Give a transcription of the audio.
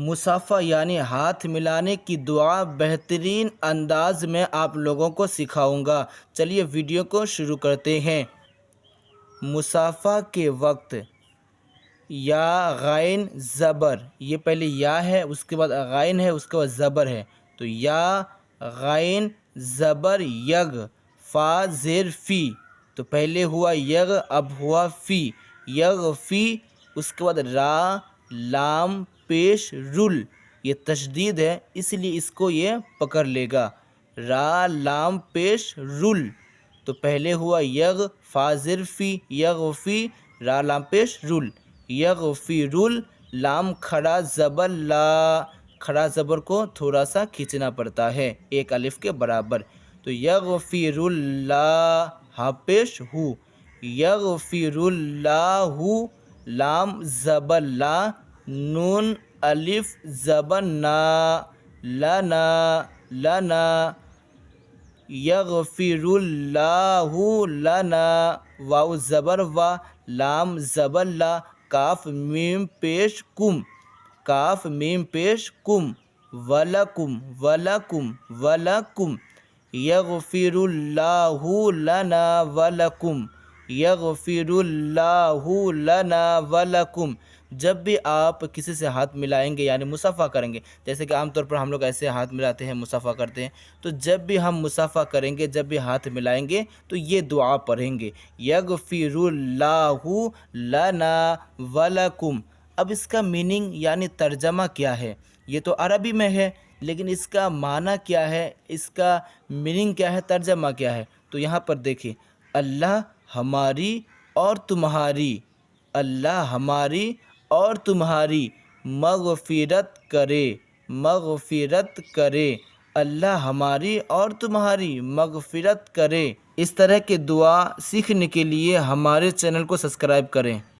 مصافحہ یعنی ہاتھ ملانے کی دعا بہترین انداز میں آپ لوگوں کو سکھاؤں گا۔ چلیے ویڈیو کو شروع کرتے ہیں۔ مصافحہ کے وقت یا غائن زبر، یہ پہلے یا ہے، اس کے بعد غائن ہے، اس کے بعد زبر ہے، تو یا غائن زبر یگ، فا زیر فی، تو پہلے ہوا یگ اب ہوا فی، یگ فی، اس کے بعد را لام پیش رل، یہ تشدید ہے اس لیے اس کو یہ پکڑ لے گا، را لام پیش رل، تو پہلے ہوا یغ فا زر فی، یغ فی، را لام پیش رل، یغ فی رل، لام کھڑا زبر لا، کھڑا زبر کو تھوڑا سا کھینچنا پڑتا ہے ایک الف کے برابر، تو یغفر اللہ، ہاں پیش ہو، یغفر اللہ، لام زبر لا، نون الف زبر نا، لنا، لنا، یغفر اللہ لنا، واو زبر وا، لام زبر لا، کاف میم پیش کم، کاف میم پیش کم، ولکم، ولکم، ولکم، یغفر اللہ لنا ولکم، یغفر اللہ لنا ولکم۔ جب بھی آپ کسی سے ہاتھ ملائیں گے یعنی مصافحہ کریں گے، جیسے کہ عام طور پر ہم لوگ ایسے ہاتھ ملاتے ہیں، مصافحہ کرتے ہیں، تو جب بھی ہم مصافحہ کریں گے، جب بھی ہاتھ ملائیں گے تو یہ دعا پڑھیں گے، یغفر اللہ لنا ولکم۔ اب اس کا میننگ یعنی ترجمہ کیا ہے؟ یہ تو عربی میں ہے، لیکن اس کا معنی کیا ہے، اس کا میننگ کیا ہے، ترجمہ کیا ہے؟ تو یہاں پر دیکھیں، اللہ ہماری اور تمہاری، اللہ ہماری اور تمہاری مغفرت کرے، مغفرت کرے، اللہ ہماری اور تمہاری مغفرت کرے۔ اس طرح کے دعا سیکھنے کے لیے ہمارے چینل کو سبسکرائب کریں۔